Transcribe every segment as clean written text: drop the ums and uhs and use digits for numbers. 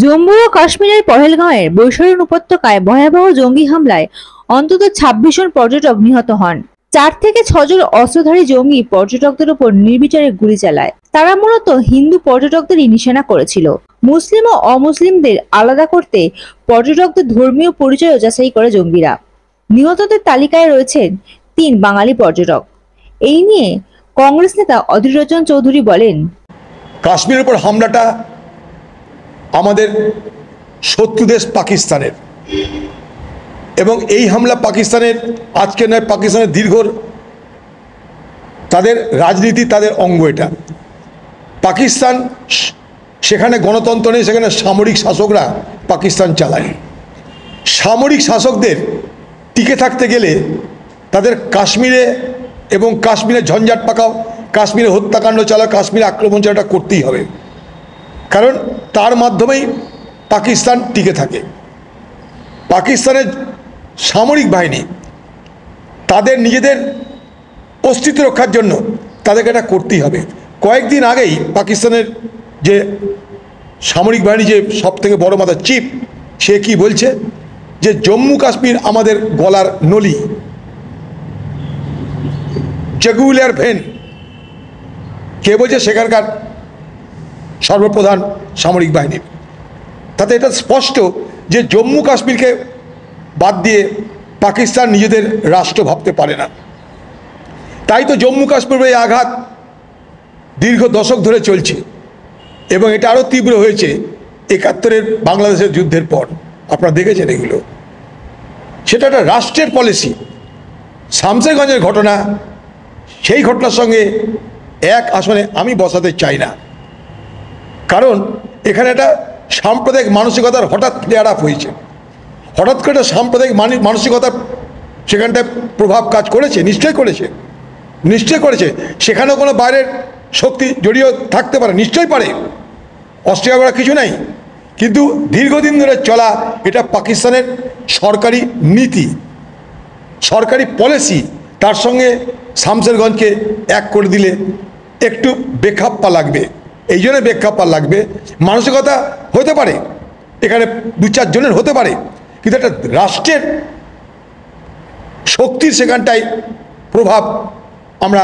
জম্মু ও কাশ্মীরের পহেলগাঁওয়ের বৈশালীন উপত্যকায় ভয়াবহ জঙ্গি হামলায় অন্তত ২৬ জন পর্যটক নিহত হন। ৪ থেকে ৬ জন অস্ত্রধারী জঙ্গি পর্যটকদের উপর নির্বিচারে গুলি চালায়। তারা মূলত হিন্দু পর্যটকদেরই নিশানা করেছিল। মুসলিম ও অমুসলিমদের আলাদা করতে পর্যটকদের ধর্মীয় পরিচয়ও যাচাই করে জঙ্গিরা। নিহতদের তালিকায় রয়েছেন ৩ বাঙালি পর্যটক। এই নিয়ে কংগ্রেস নেতা অধীর রঞ্জন চৌধুরী বলেন, কাশ্মীরের উপর হামলাটা আমাদের শত্রু দেশ পাকিস্তানের, এবং এই হামলা পাকিস্তানের আজকে নয়, পাকিস্তানের দীর্ঘ তাদের রাজনীতি, তাদের অঙ্গ। এটা পাকিস্তান, সেখানে গণতন্ত্র নেই, সেখানে সামরিক শাসকরা পাকিস্তান চালায়। সামরিক শাসকদের টিকে থাকতে গেলে তাদের কাশ্মীরে এবং কাশ্মীরে ঝঞ্ঝাট পাকাও, কাশ্মীরে হত্যাকাণ্ড চালাও, কাশ্মীরে আক্রমণ চালাটা করতেই হবে, কারণ তার মাধ্যমেই পাকিস্তান টিকে থাকে। পাকিস্তানের সামরিক বাহিনী তাদের নিজেদের অস্তিত্ব রক্ষার জন্য তাদেরকে এটা করতেই হবে। কয়েকদিন আগেই পাকিস্তানের যে সামরিক বাহিনী, যে সব থেকে বড় মাথা চিফ, সে কি বলছে যে জম্মু কাশ্মীর আমাদের গলার নলি, জগুলিয়ার ভেন। কে বলছে? সেখানকার সর্বপ্রধান সামরিক বাহিনীর। তাতে এটা স্পষ্ট যে জম্মু কাশ্মীরকে বাদ দিয়ে পাকিস্তান নিজেদের রাষ্ট্র ভাবতে পারে না। তাই তো জম্মু কাশ্মীরের এই আঘাত দীর্ঘ দশক ধরে চলছে, এবং এটা আরও তীব্র হয়েছে ৭১-এর বাংলাদেশের যুদ্ধের পর। আপনারা দেখেছেন এগুলো। সেটা একটা রাষ্ট্রের পলিসি। শামসেরগঞ্জের ঘটনা, সেই ঘটনার সঙ্গে এক আসনে আমি বসাতে চাই না, কারণ এখানে একটা সাম্প্রদায়িক মানসিকতার হঠাৎ ফ্লেয়ার আপ হয়েছে। হঠাৎ করে একটা সাম্প্রদায়িক মানসিকতার সেখানটায় প্রভাব কাজ করেছে, নিশ্চয়ই করেছে, নিশ্চয়ই করেছে। সেখানেও কোনো বাইরের শক্তি জড়িয়ে থাকতে পারে, নিশ্চয়ই পারে, অস্বীকার করার কিছু নাই। কিন্তু দীর্ঘদিন ধরে চলা এটা পাকিস্তানের সরকারি নীতি, সরকারি পলিসি। তার সঙ্গে শামসেরগঞ্জকে এক করে দিলে একটু বেখাপ্পা লাগবে। এই জন্য বেখাপ্পা লাগবে। মানসিকতা হতে পারে এখানে ২-৪ জনের হতে পারে, কিন্তু একটা রাষ্ট্রের শক্তির সেখানটায় প্রভাব আমরা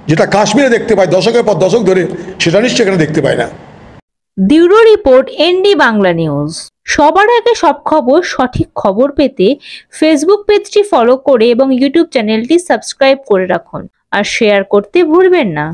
যেটা কাশ্মীরে দেখতে পাই দশকের পর দশক ধরে, সেটা নিশ্চয়ই এখানে দেখতে পাই না। Bureau report, ND Bangla news. সবার আগে সব খবর, সঠিক খবর পেতে ফেসবুক পেজটি ফলো করে এবং ইউটিউব চ্যানেলটি সাবস্ক্রাইব করে রাখুন, আর শেয়ার করতে ভুলবেন না।